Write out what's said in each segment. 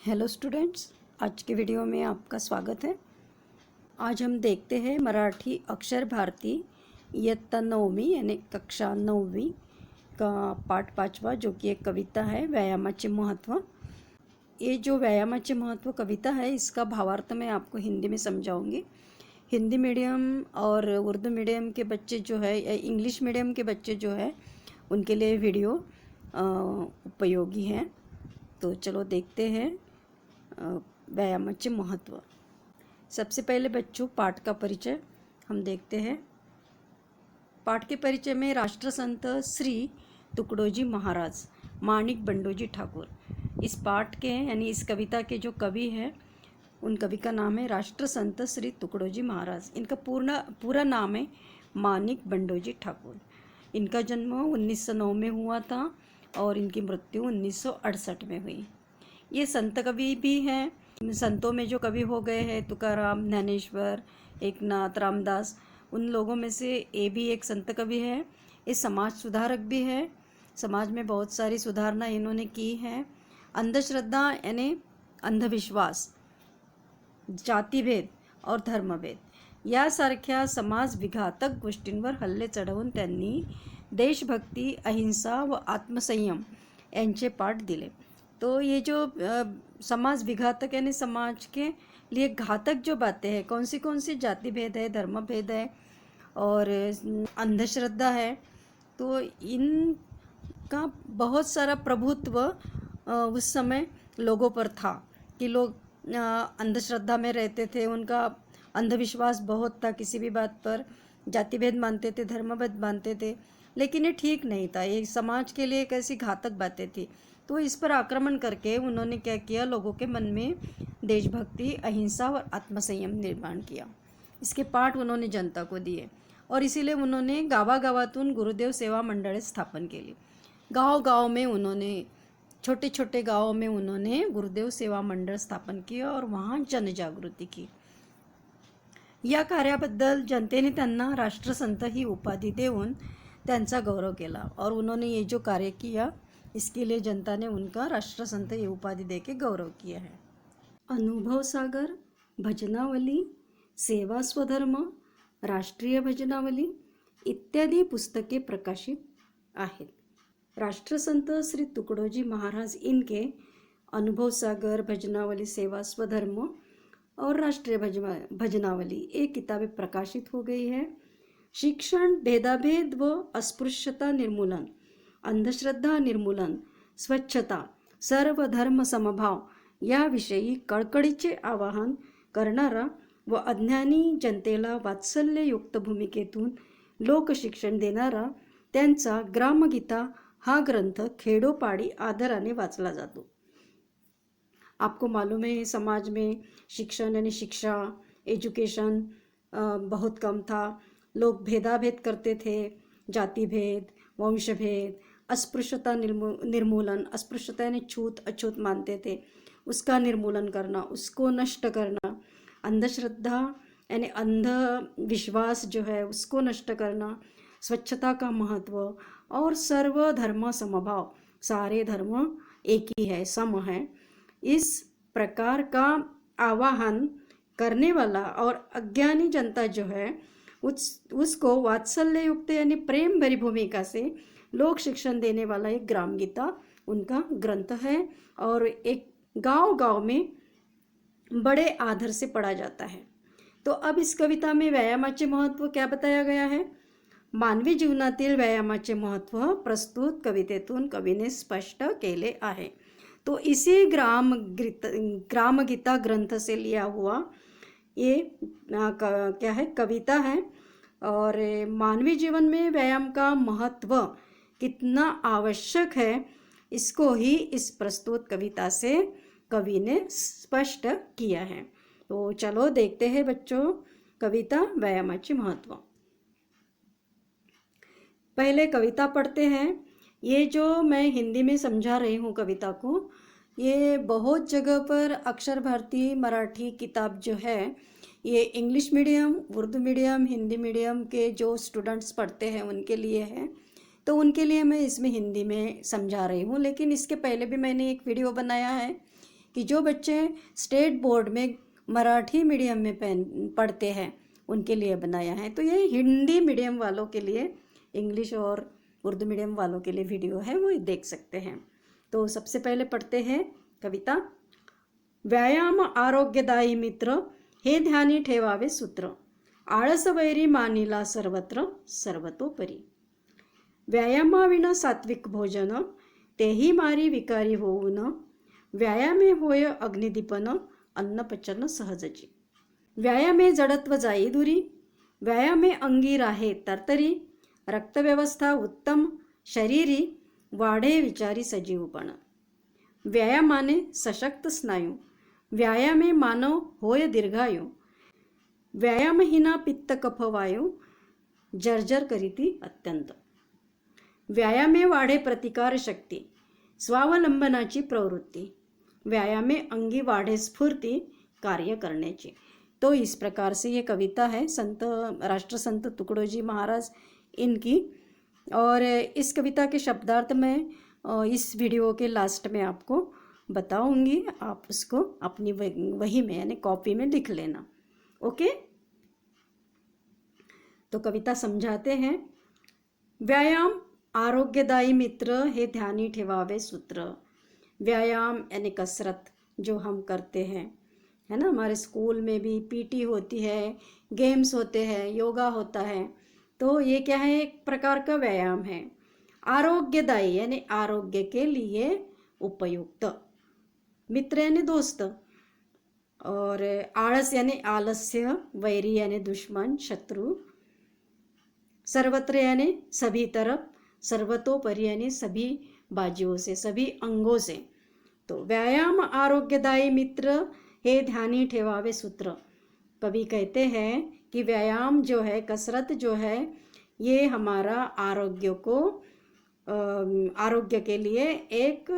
Hello students, आज के video में आपका स्वागत है। आज हम देखते हैं मराठी अक्षर भारती इयत्ता 9वीं यानी कक्षा 9वीं का पाठ 5वां, जो कि एक कविता है व्यायामाचे महत्व। ये जो व्यायामाचे महत्व कविता है, इसका भावार्थ मैं आपको हिंदी में समझाऊंगी। हिंदी मीडियम और उर्दू मीडियम के बच्चे जो है या इंग्लिश मीडियम के बच्चे जो है, उनके लिए वीडियो उपयोगी है। तो चलो देखते हैं व्यायामाचे महत्व। सबसे पहले बच्चों, पाठ का परिचय हम देखते हैं। पाठ के परिचय में राष्ट्रसंत श्री तुकडोजी महाराज माणिक बंडोजी ठाकुर, इस पाठ के यानी इस कविता के जो कवि हैं, उन कवि का नाम है राष्ट्रसंत श्री तुकडोजी महाराज। इनका पूरा नाम है माणिक बंडोजी ठाकुर। इनका जन्म 1909 में हुआ था और इनकी मृत्यु 1968 में हुई। ये संत कवि भी हैं। संतों में जो कवि हो गए हैं तुकाराम, ज्ञानेश्वर, एकनाथ, रामदास, उन लोगों में से ये भी एक संत कवि है। ये समाज सुधारक भी है। समाज में बहुत सारी सुधारणा इन्होंने की है। अंधश्रद्धा यानी अंधविश्वास, जातीभेद और धर्मभेद यासारख्या समाज विघातक गोष्टींवर हल्ले चढवून त्यांनी देशभक्ती, अहिंसा व आत्मसंयम यांचे पाठ दिले। तो ये जो समाज विघातक यानी समाज के लिए घातक जो बातें हैं, कौन सी जाति भेद है, धर्म भेद है और अंधश्रद्धा है, तो इनका बहुत सारा प्रभुत्व उस समय लोगों पर था कि लोग अंधश्रद्धा में रहते थे। उनका अंधविश्वास बहुत था, किसी भी बात पर जाति भेद मानते थे, धर्मभेद मानते थे, लेकिन ये ठीक नहीं था। ये समाज के लिए एक ऐसी घातक बातें थी। तो इस पर आक्रमण करके उन्होंने क्या किया, लोगों के मन में देशभक्ति, अहिंसा और आत्मसंयम निर्माण किया। इसके पाठ उन्होंने जनता को दिए और इसीलिए उन्होंने गावागावातून गुरुदेव सेवा मंडळे स्थापन केली। गांव-गांव में उन्होंने, छोटे छोटे गाँवों में उन्होंने गुरुदेव सेवा मंडळ स्थापन किया और वहाँ जनजागृती की। या कार्याबद्दल जनतेने त्यांना राष्ट्रसंत ही उपाधि देऊन त्यांचा गौरव केला और उन्होंने ये जो कार्य किया, इसके लिए जनता ने उनका राष्ट्रसंत ये उपाधि देके गौरव किया है। अनुभव सागर, भजनावली, सेवा स्वधर्म, राष्ट्रीय भजनावली इत्यादी पुस्तके प्रकाशित आहेत। राष्ट्रसंत श्री तुकडोजी महाराज इनके अनुभव सागर, भजनावली, सेवा स्वधर्म और राष्ट्रीय भजनावली ये किताबें प्रकाशित हो गई है। शिक्षण, भेदाभेद व अस्पृश्यता निर्मूलन, अंधश्रद्धा निर्मूलन, स्वच्छता, सर्वधर्म समभाव याविषयी कळकळीचे आवाहन करणारा व अज्ञानी जनतेला वात्सल्ययुक्त भूमिकेतून लोकशिक्षण देणारा त्यांचा ग्रामगीता हा ग्रंथ खेडोपाडी आदराने वाचला जातो। आपको मालूम है समाज में शिक्षण यानी शिक्षा, एजुकेशन बहुत कम था। लोग भेदाभेद करते थे, जाति भेद, वंशभेद, अस्पृश्यता निर्मूलन, अस्पृश्यता यानी छूत अछूत मानते थे, उसका निर्मूलन करना, उसको नष्ट करना, अंधश्रद्धा यानी अंधविश्वास जो है उसको नष्ट करना, स्वच्छता का महत्व और सर्व धर्म समभाव, सारे धर्म एक ही है, सम है, इस प्रकार का आवाहन करने वाला और अज्ञानी जनता जो है उसको वात्सल्य युक्त यानी प्रेम भरी भूमिका से लोक शिक्षण देने वाला एक ग्राम गीता उनका ग्रंथ है और एक गांव-गांव में बड़े आदर से पढ़ा जाता है। तो अब इस कविता में व्यायामाचे महत्व क्या बताया गया है? मानवी जीवनातील व्यायामाचे महत्व प्रस्तुत कवितेतून कवीने स्पष्ट केले आहे। तो इसी ग्रामगीता ग्रंथ से लिया हुआ ये क्या है, कविता है। और मानवीय जीवन में व्यायाम का महत्व कितना आवश्यक है, इसको ही इस प्रस्तुत कविता से कवि ने स्पष्ट किया है। तो चलो देखते हैं बच्चों कविता व्यायामाचे महत्व। पहले कविता पढ़ते हैं। ये जो मैं हिंदी में समझा रही हूँ कविता को, ये बहुत जगह पर अक्षर भारती मराठी किताब जो है, ये English medium, Urdu medium, Hindi medium के जो स्टूडेंट्स पढ़ते हैं उनके लिए है। तो उनके लिए मैं इसमें हिंदी में समझा रही हूँ। लेकिन इसके पहले भी मैंने एक वीडियो बनाया है कि जो बच्चे स्टेट बोर्ड में मराठी मीडियम में पढ़ते हैं उनके लिए बनाया है। तो ये हिंदी मीडियम वालों के लिए, इंग्लिश और उर्दू मीडियम वालों के लिए वीडियो है, वो देख सकते हैं। तो सबसे पहले पढ़ते हैं कविता। व्यायाम आरोग्यदायी मित्र, हे ध्यानी ठेवावे सूत्र, आळस वैरी मानिला सर्वत्र सर्वतोपरी। व्यायामाविना सात्विक भोजन, तेही मारी विकारी होऊन, व्यायामे होय अग्निदीपन, अन्नपचन सहजची। व्यायामे जडत्व जाई दुरी, व्यायामे अंगी राहे तरतरी, रक्तव्यवस्था उत्तम शरीरी, वाढे विचारी सजीवपण। व्यायामाने सशक्त स्नायू, व्यायामे मानव होय दीर्घायू, व्यायामहीना पित्त कफ वायू, जर्जर करीती अत्यंत। व्यायामे वाढे प्रतिकार शक्ती, स्वावलंबनाची प्रवृत्ती, व्यायामे अंगी वाढे स्फूर्ति कार्य करण्याची। तो इस प्रकार से ये कविता है संत राष्ट्रसंत तुकडोजी महाराज इनकी। और इस कविता के शब्दार्थ में इस वीडियो के लास्ट में आपको बताऊंगी, आप उसको अपनी वही में यानी कॉपी में लिख लेना। ओके, तो कविता समझाते हैं। व्यायाम आरोग्यदायी मित्र, हे ध्यानी ठेवावे सूत्र। व्यायाम यानी कसरत जो हम करते हैं, है ना, हमारे स्कूल में भी पीटी होती है, गेम्स होते हैं, योगा होता है, तो ये क्या है, एक प्रकार का व्यायाम है। आरोग्यदायी यानी आरोग्य के लिए उपयुक्त, मित्र यानी दोस्त, और आळस यानी आलस्य, वैरी यानी दुश्मन शत्रु, सर्वत्र यानी सभी तरफ, सर्वतोपरि यानी सभी बाजुओं से, सभी अंगों से। तो व्यायाम आरोग्यदायी मित्र, हे ध्यानी ठेवावे सूत्र। कवि कहते हैं कि व्यायाम जो है, कसरत जो है, ये हमारा आरोग्य के लिए एक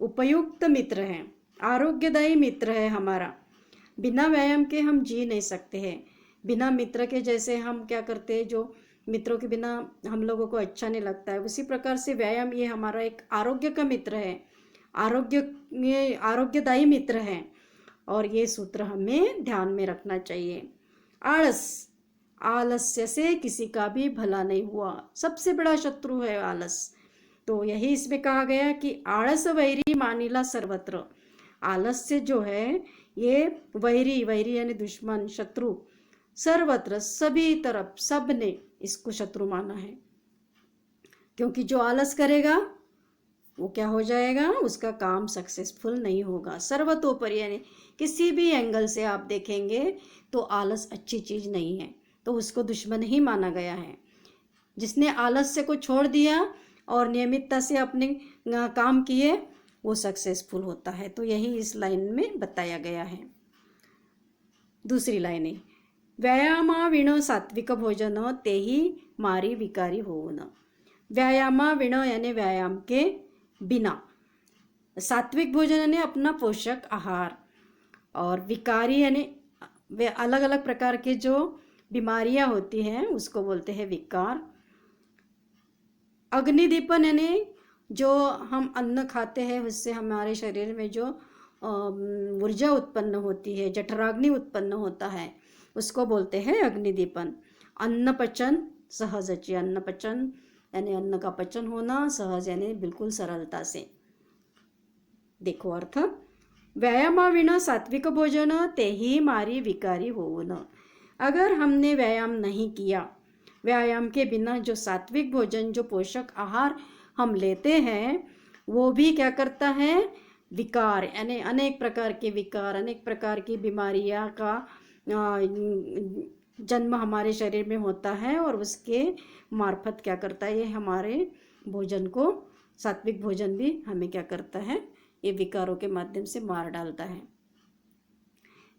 उपयुक्त मित्र है, आरोग्यदायी मित्र है हमारा। बिना व्यायाम के हम जी नहीं सकते हैं। बिना मित्र के, जैसे हम क्या करते हैं, जो मित्रों के बिना हम लोगों को अच्छा नहीं लगता है, उसी प्रकार से व्यायाम ये हमारा एक आरोग्य का मित्र है, ये आरोग्यदायी मित्र है। और ये सूत्र हमें ध्यान में रखना चाहिए। आलस्य से किसी का भी भला नहीं हुआ, सबसे बड़ा शत्रु है आलस। तो यही इसमें कहा गया कि आळस वैरी मानिला सर्वत्र। आलस्य जो है ये वैरी यानी दुश्मन, शत्रु, सर्वत्र सभी तरफ सब ने इसको शत्रु माना है। क्योंकि जो आलस करेगा वो क्या हो जाएगा, उसका काम सक्सेसफुल नहीं होगा। सर्वतोपरि यानी किसी भी एंगल से आप देखेंगे तो आलस अच्छी चीज़ नहीं है, तो उसको दुश्मन ही माना गया है। जिसने आलस्य को छोड़ दिया और नियमितता से अपने काम किए, वो सक्सेसफुल होता है। तो यही इस लाइन में बताया गया है। दूसरी लाइन है, व्यायामाविण सात्विक भोजन, तेही मारी विकारी होऊन। व्यायामाविण यानी व्यायाम के बिना, सात्विक भोजन यानी अपना पोषक आहार, और विकारी यानी वे अलग अलग प्रकार के जो बीमारियां होती हैं उसको बोलते हैं विकार। अग्निदीपन यानी जो हम अन्न खाते हैं उससे हमारे शरीर में जो ऊर्जा उत्पन्न होती है, जठराग्नि उत्पन्न होता है, उसको बोलते हैं अग्निदीपन। अन्नपचन सहजची, अन्नपचन यानी अन्न का पचन होना, सहज यानी बिल्कुल सरलता से। देखो अर्थ, व्यायामाविना सात्विक भोजन, तेही मारी विकारी होऊन। अगर हमने व्यायाम नहीं किया, व्यायाम के बिना जो सात्विक भोजन, जो पोषक आहार हम लेते हैं, वो भी क्या करता है, विकार यानी अनेक प्रकार के विकार, अनेक प्रकार की बीमारियां का जन्म हमारे शरीर में होता है। और उसके मार्फत क्या करता है, ये हमारे भोजन को, सात्विक भोजन भी हमें क्या करता है, ये विकारों के माध्यम से मार डालता है।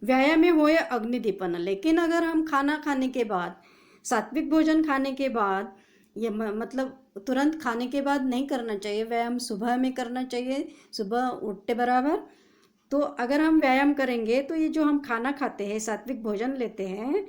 व्यायाम में होए अग्निदीपन, लेकिन अगर हम खाना खाने के बाद, सात्विक भोजन खाने के बाद, ये मतलब तुरंत खाने के बाद नहीं करना चाहिए व्यायाम, सुबह में करना चाहिए, सुबह उठते बराबर। तो अगर हम व्यायाम करेंगे तो ये जो हम खाना खाते हैं, सात्विक भोजन लेते हैं,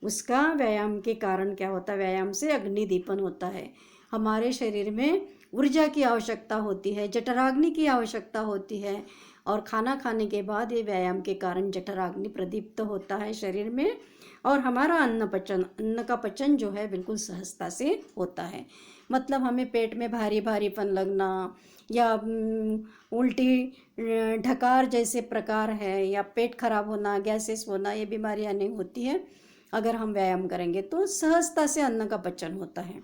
उसका व्यायाम के कारण क्या होता है, व्यायाम से अग्निदीपन होता है। हमारे शरीर में ऊर्जा की आवश्यकता होती है, जठराग्नि की आवश्यकता होती है, और खाना खाने के बाद ये व्यायाम के कारण जठराग्नि प्रदीप्त होता है शरीर में, और हमारा अन्न का पचन जो है बिल्कुल सहजता से होता है। मतलब हमें पेट में भारी भारीपन लगना या उल्टी ढकार जैसे प्रकार है, या पेट खराब होना, गैसेस होना, ये बीमारियां नहीं होती है। अगर हम व्यायाम करेंगे तो सहजता से अन्न का पचन होता है।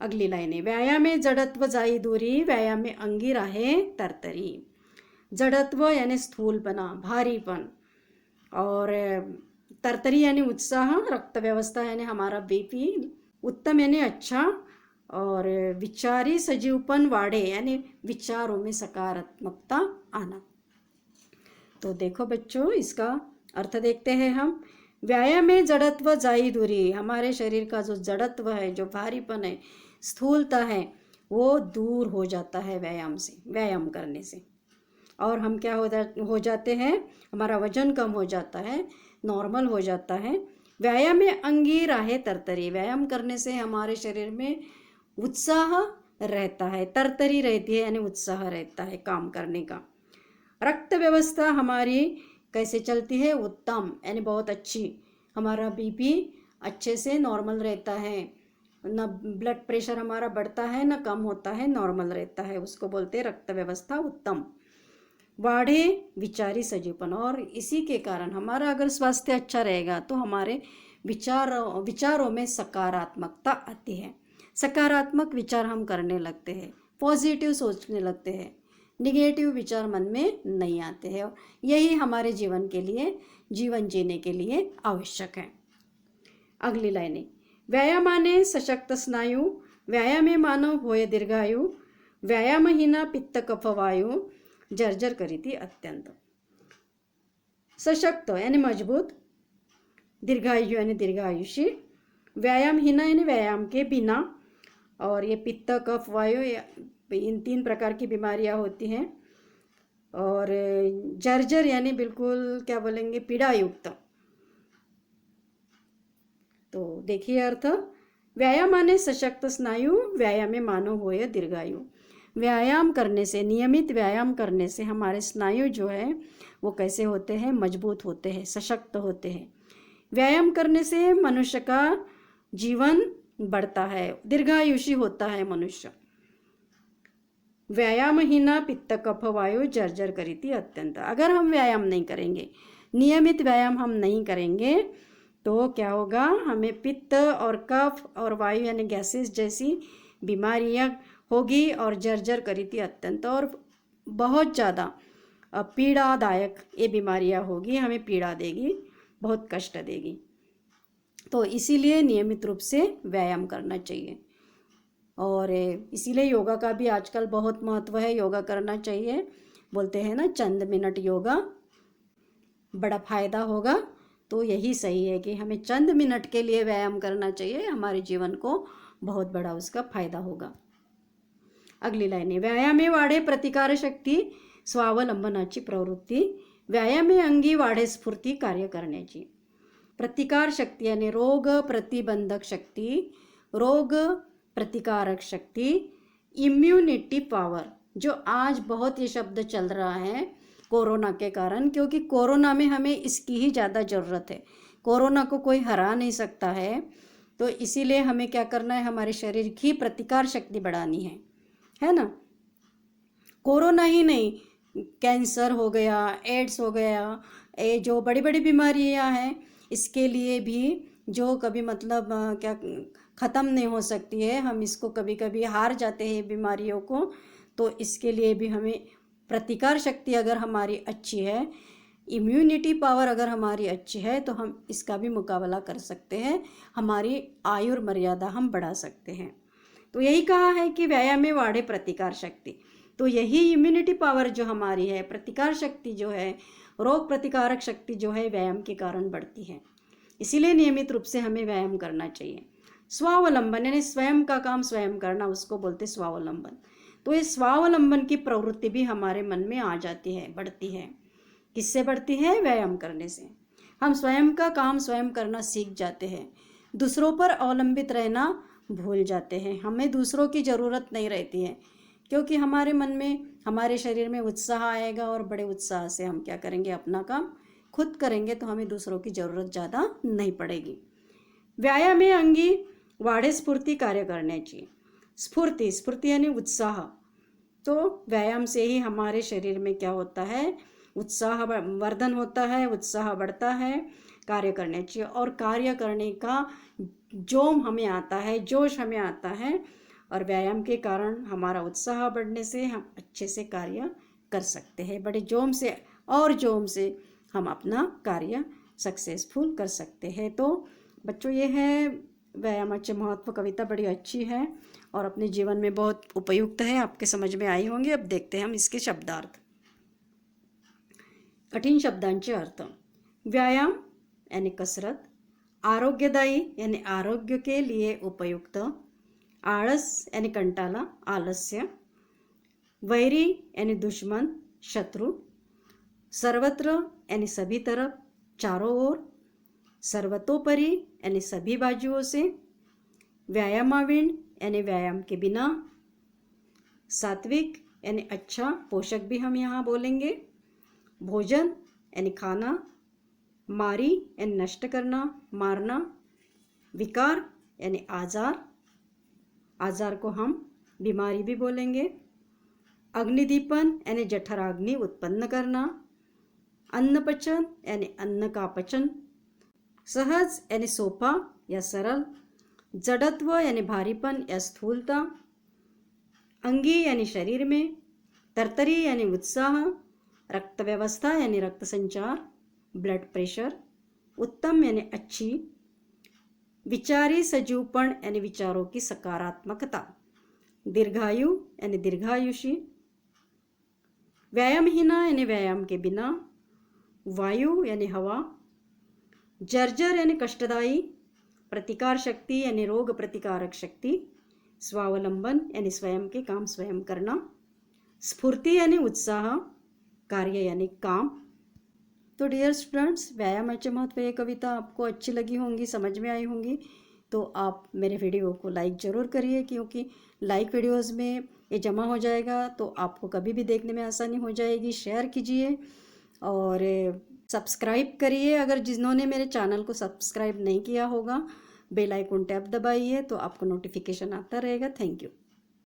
अगली लाइन है, व्यायामे जडत्व जाई दूरी, व्यायामे अंगी राहे तरतरी। जडत्व यानी स्थूलपना, भारीपन, और तरतरी यानी उत्साह, रक्त व्यवस्था यानी हमारा बीपी, उत्तम यानी अच्छा, और विचारी सजीवपन वाढ़े यानी विचारों में सकारात्मकता आना। तो देखो बच्चों, इसका अर्थ देखते हैं हम। व्यायाम में जड़त्व जाई दूरी, हमारे शरीर का जो जड़त्व है, जो भारीपन है, स्थूलता है, वो दूर हो जाता है व्यायाम से, व्यायाम करने से। और हम क्या हो जाते हैं, हमारा वजन कम हो जाता है, नॉर्मल हो जाता है। व्यायाम में अंगी राहे तरतरी, व्यायाम करने से हमारे शरीर में उत्साह रहता है, तरतरी रहती है यानी उत्साह रहता है काम करने का। रक्त व्यवस्था हमारी कैसे चलती है, उत्तम यानी बहुत अच्छी, हमारा बीपी अच्छे से नॉर्मल रहता है, न ब्लड प्रेशर हमारा बढ़ता है न कम होता है, नॉर्मल रहता है, उसको बोलते हैं रक्त व्यवस्था उत्तम। वाढ़े विचारी सजीवपन, और इसी के कारण हमारा अगर स्वास्थ्य अच्छा रहेगा तो हमारे विचारों में सकारात्मकता आती है, सकारात्मक विचार हम करने लगते हैं, पॉजिटिव सोचने लगते हैं, निगेटिव विचार मन में नहीं आते हैं। यही हमारे जीवन के लिए, जीवन जीने के लिए आवश्यक है। अगली लाइनें, व्यायामाने सशक्त स्नायु, व्यायामे मानव होय दीर्घायु, व्यायामहीना पित्त कफ वायु, जर्जर करीती अत्यंत। सशक्त यानी मजबूत, दीर्घायु यानी दीर्घायुषी, व्यायामहीना यानी व्यायाम के बिना, और ये पित्त कफ वायु, इन 3 प्रकार की बीमारियां होती हैं। और जर्जर यानी बिल्कुल क्या बोलेंगे, पीड़ा युक्त। तो देखिए अर्थ, व्यायामाने सशक्त स्नायु, व्यायामे मानव होय दीर्घायु। व्यायाम करने से, नियमित व्यायाम करने से हमारे स्नायु जो है वो कैसे होते हैं, मजबूत होते हैं, सशक्त होते हैं। व्यायाम करने से मनुष्य का जीवन बढ़ता है, दीर्घायुषी होता है मनुष्य। व्यायामहीना पित्त कफ वायु जर्जर करीती अत्यंत। अगर हम व्यायाम नहीं करेंगे, नियमित व्यायाम हम नहीं करेंगे, तो क्या होगा, हमें पित्त और कफ और वायु यानी गैसेस जैसी बीमारियां होगी, और जर्जर करीती अत्यंत, और बहुत ज़्यादा पीड़ादायक ये बीमारियां होगी, हमें पीड़ा देगी, बहुत कष्ट देगी। तो इसीलिए नियमित रूप से व्यायाम करना चाहिए, और इसीलिए योगा का भी आजकल बहुत महत्व है, योगा करना चाहिए। बोलते हैं ना, चंद मिनट योगा बड़ा फायदा होगा। तो यही सही है कि हमें चंद मिनट के लिए व्यायाम करना चाहिए, हमारे जीवन को बहुत बड़ा उसका फायदा होगा। अगली लाइन है, व्यायामे वाढे प्रतिकार शक्ती, स्वावलंबनाची प्रवृत्ती, व्यायामे अंगी वाढे स्फूर्ती कार्य करण्याची। प्रतिकार शक्ति यानी रोग प्रतिबंधक शक्ति, रोग प्रतिकारक शक्ति, इम्यूनिटी पावर, जो आज बहुत ये शब्द चल रहा है कोरोना के कारण, क्योंकि कोरोना में हमें इसकी ही ज़्यादा ज़रूरत है। कोरोना को कोई हरा नहीं सकता है, तो इसीलिए हमें क्या करना है, हमारे शरीर की प्रतिकार शक्ति बढ़ानी है ना। कोरोना ही नहीं, कैंसर हो गया, एड्स हो गया, ये जो बड़ी बड़ी बीमारियां हैं, इसके लिए भी जो कभी मतलब क्या ख़त्म नहीं हो सकती है, हम इसको कभी कभी हार जाते हैं बीमारियों को। तो इसके लिए भी हमें प्रतिकार शक्ति अगर हमारी अच्छी है, इम्यूनिटी पावर अगर हमारी अच्छी है, तो हम इसका भी मुकाबला कर सकते हैं, हमारी आयु मर्यादा हम बढ़ा सकते हैं। तो यही कहा है कि व्यायाम में वाढ़े प्रतिकार शक्ति। तो यही इम्यूनिटी पावर जो हमारी है, प्रतिकार शक्ति जो है, रोग प्रतिकारक शक्ति जो है, व्यायाम के कारण बढ़ती है। इसीलिए नियमित रूप से हमें व्यायाम करना चाहिए। स्वावलंबन यानी स्वयं का काम स्वयं करना, उसको बोलते स्वावलंबन। तो ये स्वावलंबन की प्रवृत्ति भी हमारे मन में आ जाती है, बढ़ती है। किससे बढ़ती है? व्यायाम करने से। हम स्वयं का काम स्वयं करना सीख जाते हैं, दूसरों पर अवलंबित रहना भूल जाते हैं, हमें दूसरों की ज़रूरत नहीं रहती है, क्योंकि हमारे मन में, हमारे शरीर में उत्साह आएगा और बड़े उत्साह से हम क्या करेंगे, अपना काम खुद करेंगे, तो हमें दूसरों की ज़रूरत ज़्यादा नहीं पडेगी. व्यायाम हे अंगी वाढे स्फूर्ती कार्य करण्याची. स्फूर्ति, स्फूर्ति यानी उत्साह. तो व्यायाम से ही हमारे शरीर में क्या होता है, उत्साह वर्धन होता है, उत्साह बढ़ता है कार्य करने की, और कार्य करने का जोम हमें आता है, जोश हमें आता है, और व्यायाम के कारण हमारा उत्साह बढ़ने से हम अच्छे से कार्य कर सकते हैं. बड़े जोम से और जोम से हम अपना कार्य सक्सेसफुल कर सकते हैं. तो बच्चों, ये है व्यायामाचे महत्व. कविता बड़ी अच्छी है और अपने जीवन में बहुत उपयुक्त है, आपके समझ में आई होंगी. अब देखते हैं हम इसके शब्दार्थ. कठीण शब्दांचे अर्थ. व्यायाम यानी कसरत, आरोग्यदायी यानी आरोग्य के लिए उपयुक्त, आळस यानी कंटाला, आलस्य, वैरी यानी दुश्मन, शत्रु, सर्वत्र यानी सभी तरफ, चारों ओर, सर्वतोपरि यानी सभी बाजुओं से, व्यायामाविण यानी व्यायाम के बिना, सात्विक यानी अच्छा, पोषक भी हम यहाँ बोलेंगे, भोजन यानी खाना, मारी यानी नष्ट करना, मारना, विकार यानी आजार, आजार को हम बीमारी भी बोलेंगे, अग्निदीपन यानी जठराग्नि उत्पन्न करना, अन्नपचन यानी अन्न का पचन, सहज यानी सोपा या सरल, जड़त्व यानी भारीपन या स्थूलता, अंगी यानी शरीर में, तरतरी यानी उत्साह, रक्त व्यवस्था यानी रक्त संचार, ब्लड प्रेशर, उत्तम यानी अच्छी, विचारी सजीवपण यानी विचारों की सकारात्मकता, दीर्घायु यानी दीर्घायुषी, व्यायामहीना यानी व्यायाम के बिना, वायु यानी हवा, जर्जर यानी कष्टदायी, प्रतिकार शक्ति यानी रोग प्रतिकारक शक्ति, स्वावलंबन यानी स्वयं के काम स्वयं करना, स्फूर्ति यानी उत्साह, कार्य यानी काम. तो डियर स्टूडेंट्स, व्यायामाचे महत्व ये कविता आपको अच्छी लगी होंगी, समझ में आई होंगी. तो आप मेरे वीडियो को लाइक ज़रूर करिए, क्योंकि लाइक वीडियोस में ये जमा हो जाएगा तो आपको कभी भी देखने में आसानी हो जाएगी. शेयर कीजिए और सब्सक्राइब करिए. अगर जिन्होंने मेरे चैनल को सब्सक्राइब नहीं किया होगा, बेल आइकन टैप दबाइए तो आपको नोटिफिकेशन आता रहेगा. Thank you.